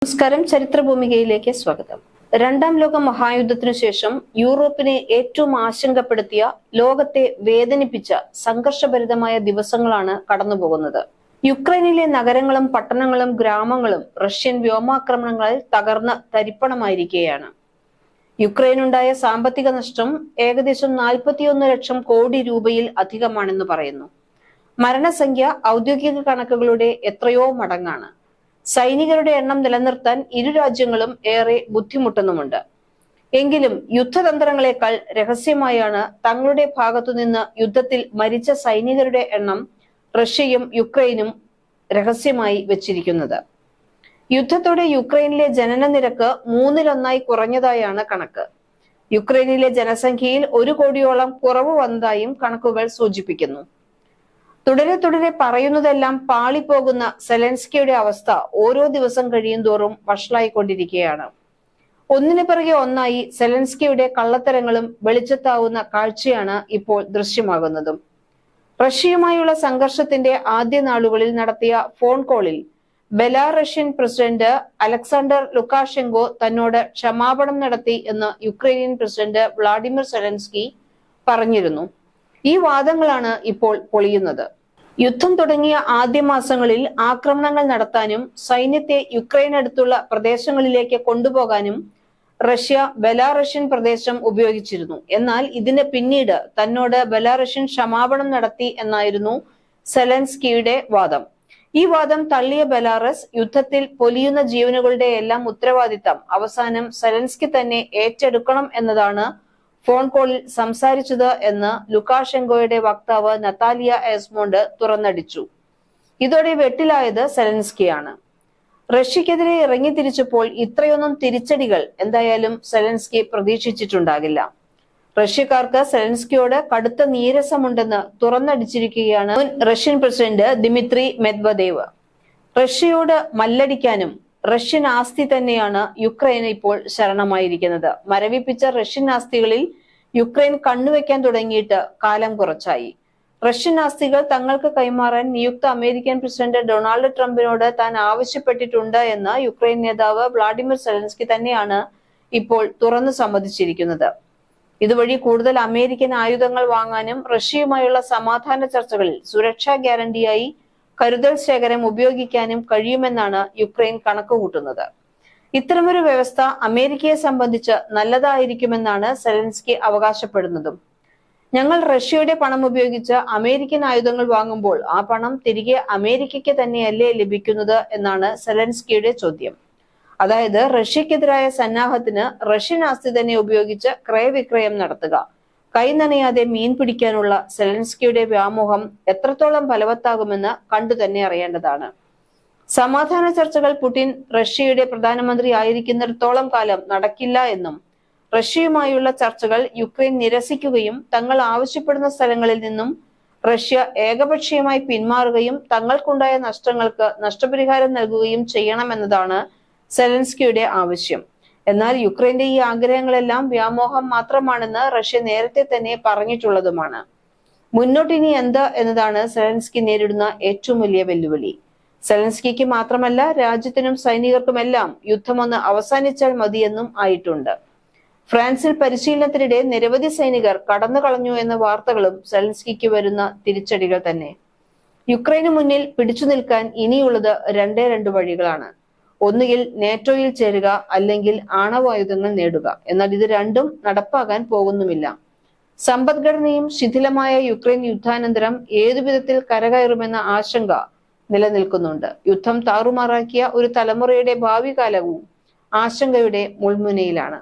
നമസ്കാരം, ചരിത്രഭൂമികയിലേക്ക് സ്വാഗതം. രണ്ടാം ലോക മഹായുദ്ധത്തിനു ശേഷം യൂറോപ്പിനെ ഏറ്റവും ആശങ്കപ്പെടുത്തിയ, ലോകത്തെ വേദനിപ്പിച്ച സംഘർഷഭരിതമായ ദിവസങ്ങളാണ് കടന്നുപോകുന്നത്. യുക്രൈനിലെ നഗരങ്ങളും പട്ടണങ്ങളും ഗ്രാമങ്ങളും റഷ്യൻ വ്യോമാക്രമണങ്ങളിൽ തകർന്ന് തരിപ്പണമായിരിക്കുകയാണ്. യുക്രൈനുണ്ടായ സാമ്പത്തിക നഷ്ടം ഏകദേശം 41 ലക്ഷം കോടി രൂപയിൽ അധികമാണെന്ന് പറയുന്നു. മരണസംഖ്യ ഔദ്യോഗിക കണക്കുകളുടെ എത്രയോ മടങ്ങാണ്. സൈനികരുടെ എണ്ണം നിലനിർത്താൻ ഇരു രാജ്യങ്ങളും ഏറെ ബുദ്ധിമുട്ടുന്നുമുണ്ട്. എങ്കിലും യുദ്ധതന്ത്രങ്ങളെക്കാൾ രഹസ്യമായാണ് തങ്ങളുടെ ഭാഗത്തുനിന്ന് യുദ്ധത്തിൽ മരിച്ച സൈനികരുടെ എണ്ണം റഷ്യയും യുക്രൈനും രഹസ്യമായി വെച്ചിരിക്കുന്നത്. യുദ്ധത്തോടെ യുക്രൈനിലെ ജനന നിരക്ക് 1/3 കുറഞ്ഞതായാണ് കണക്ക്. യുക്രൈനിലെ ജനസംഖ്യയിൽ 1 കോടിയോളം കുറവ് വന്നതായും കണക്കുകൾ സൂചിപ്പിക്കുന്നു. തുടരെ പറയുന്നതെല്ലാം പാളിപ്പോകുന്ന സെലൻസ്കിയുടെ അവസ്ഥ ഓരോ ദിവസം കഴിയുന്തോറും വഷളായിക്കൊണ്ടിരിക്കുകയാണ്. ഒന്നിനു പിറകെ ഒന്നായി സെലൻസ്കിയുടെ കള്ളത്തരങ്ങളും വെളിച്ചത്താവുന്ന കാഴ്ചയാണ് ഇപ്പോൾ ദൃശ്യമാകുന്നതും. റഷ്യയുമായുള്ള സംഘർഷത്തിന്റെ ആദ്യ നാളുകളിൽ നടത്തിയ ഫോൺ കോളിൽ ബെലാറഷ്യൻ പ്രസിഡന്റ് അലക്സാണ്ടർ ലുക്കാഷെങ്കോ തന്നോട് ക്ഷമാപണം നടത്തി എന്ന് യുക്രൈനിയൻ പ്രസിഡന്റ് വ്ളാഡിമിർ സെലൻസ്കി പറഞ്ഞിരുന്നു. ഈ വാദങ്ങളാണ് ഇപ്പോൾ പൊളിയുന്നത്. യുദ്ധം തുടങ്ങിയ ആദ്യ മാസങ്ങളിൽ ആക്രമണങ്ങൾ നടത്താനും സൈന്യത്തെ യുക്രൈനടുത്തുള്ള പ്രദേശങ്ങളിലേക്ക് കൊണ്ടുപോകാനും റഷ്യ ബെലാറഷ്യൻ പ്രദേശം ഉപയോഗിച്ചിരുന്നു. എന്നാൽ ഇതിന് പിന്നീട് തന്നോട് ബെലാറഷ്യൻ ക്ഷമാപണം നടത്തി എന്നായിരുന്നു സെലൻസ്കിയുടെ വാദം. ഈ വാദം തള്ളിയ ബെലാറസ് യുദ്ധത്തിൽ പൊലിയുന്ന ജീവനുകളുടെ എല്ലാം ഉത്തരവാദിത്തം അവസാനം സെലൻസ്കി തന്നെ ഏറ്റെടുക്കണം എന്നതാണ് ഫോൺ കോളിൽ സംസാരിച്ചത് എന്ന് ലുക്കാഷെങ്കോയുടെ വക്താവ് നതാലിയ എസ്മോണ്ട് തുറന്നടിച്ചു. ഇതോടെ വെട്ടിലായത് സെലൻസ്കിയാണ്. റഷ്യക്കെതിരെ ഇറങ്ങി തിരിച്ചപ്പോൾ ഇത്രയൊന്നും തിരിച്ചടികൾ എന്തായാലും സെലൻസ്കി പ്രതീക്ഷിച്ചിട്ടുണ്ടാകില്ല. റഷ്യക്കാർക്ക് സെലൻസ്കിയോട് കടുത്ത നീരസമുണ്ടെന്ന് തുറന്നടിച്ചിരിക്കുകയാണ് മുൻ റഷ്യൻ പ്രസിഡന്റ് ദിമിത്രി മെദ്വദേവ്. റഷ്യയോട് മല്ലടിക്കാനും റഷ്യൻ ആസ്തി തന്നെയാണ് യുക്രൈൻ ഇപ്പോൾ ശരണമായിരിക്കുന്നത്. മരവിപ്പിച്ച റഷ്യൻ ആസ്തികളിൽ യുക്രൈൻ കണ്ണുവെക്കാൻ തുടങ്ങിയിട്ട് കാലം കുറച്ചായി. റഷ്യൻ ആസ്തികൾ തങ്ങൾക്ക് കൈമാറാൻ നിയുക്ത അമേരിക്കൻ പ്രസിഡന്റ് ഡൊണാൾഡ് ട്രംപിനോട് താൻ ആവശ്യപ്പെട്ടിട്ടുണ്ട് എന്ന് യുക്രൈൻ നേതാവ് വ്ളാഡിമിർ സെലൻസ്കി തന്നെയാണ് ഇപ്പോൾ തുറന്നു സമ്മതിച്ചിരിക്കുന്നത്. ഇതുവഴി കൂടുതൽ അമേരിക്കൻ ആയുധങ്ങൾ വാങ്ങാനും റഷ്യയുമായുള്ള സമാധാന ചർച്ചകളിൽ സുരക്ഷാ ഗ്യാരണ്ടിയായി കരുതൽ ശേഖരം ഉപയോഗിക്കാനും കഴിയുമെന്നാണ് യുക്രൈൻ കണക്കുകൂട്ടുന്നത്. ഇത്തരമൊരു വ്യവസ്ഥ അമേരിക്കയെ സംബന്ധിച്ച് നല്ലതായിരിക്കുമെന്നാണ് സെലൻസ്കി അവകാശപ്പെടുന്നതും. ഞങ്ങൾ റഷ്യയുടെ പണം ഉപയോഗിച്ച് അമേരിക്കൻ ആയുധങ്ങൾ വാങ്ങുമ്പോൾ ആ പണം തിരികെ അമേരിക്കയ്ക്ക് തന്നെയല്ലേ ലഭിക്കുന്നത് എന്നാണ് സെലൻസ്കിയുടെ ചോദ്യം. അതായത് റഷ്യക്കെതിരായ സന്നാഹത്തിന് റഷ്യൻ ആസ്തി തന്നെ ഉപയോഗിച്ച് ക്രയവിക്രയം നടത്തുക. കൈ നനയാതെ മീൻ പിടിക്കാനുള്ള സെലൻസ്കിയുടെ വ്യാമോഹം എത്രത്തോളം ഫലവത്താകുമെന്ന് കണ്ടു തന്നെ അറിയേണ്ടതാണ്. സമാധാന ചർച്ചകൾ പുടിൻ റഷ്യയുടെ പ്രധാനമന്ത്രി ആയിരിക്കുന്നിടത്തോളം കാലം നടക്കില്ല എന്നും റഷ്യയുമായുള്ള ചർച്ചകൾ യുക്രൈൻ നിരസിക്കുകയും തങ്ങൾ ആവശ്യപ്പെടുന്ന സ്ഥലങ്ങളിൽ നിന്നും റഷ്യ ഏകപക്ഷീയമായി പിന്മാറുകയും തങ്ങൾക്കുണ്ടായ നഷ്ടങ്ങൾക്ക് നഷ്ടപരിഹാരം നൽകുകയും ചെയ്യണമെന്നതാണ് സെലൻസ്കിയുടെ ആവശ്യം. എന്നാൽ യുക്രൈന്റെ ഈ ആഗ്രഹങ്ങളെല്ലാം വ്യാമോഹം മാത്രമാണെന്ന് റഷ്യ നേരത്തെ തന്നെ പറഞ്ഞിട്ടുള്ളതുമാണ്. മുന്നോട്ടിനി എന്ത് എന്നതാണ് സെലൻസ്കി നേരിടുന്ന ഏറ്റവും വലിയ വെല്ലുവിളി. സെലൻസ്കിക്ക് മാത്രമല്ല രാജ്യത്തിനും സൈനികർക്കുമെല്ലാം യുദ്ധമൊന്ന് അവസാനിച്ചാൽ മതിയെന്നും ആയിട്ടുണ്ട്. ഫ്രാൻസിൽ പരിശീലനത്തിനിടെ നിരവധി സൈനികർ കടന്നു കളഞ്ഞു എന്ന വാർത്തകളും സെലൻസ്കിക്ക് വരുന്ന തിരിച്ചടികൾ തന്നെ. യുക്രൈന് മുന്നിൽ പിടിച്ചു നിൽക്കാൻ ഇനിയുള്ളത് രണ്ട് വഴികളാണ്. ഒന്നുകിൽ നേറ്റോയിൽ ചേരുക, അല്ലെങ്കിൽ ആണവായുധങ്ങൾ നേടുക. എന്നാൽ ഇത് രണ്ടും നടപ്പാകാൻ പോകുന്നുമില്ല. സമ്പദ്ഘടനയും ശിഥിലമായ യുക്രൈൻ യുദ്ധാനന്തരം ഏതുവിധത്തിൽ കരകയറുമെന്ന ആശങ്ക നിലനിൽക്കുന്നുണ്ട്. യുദ്ധം താറുമാറാക്കിയ ഒരു തലമുറയുടെ ഭാവി കാലവും ആശങ്കയുടെ മുൾമുനയിലാണ്.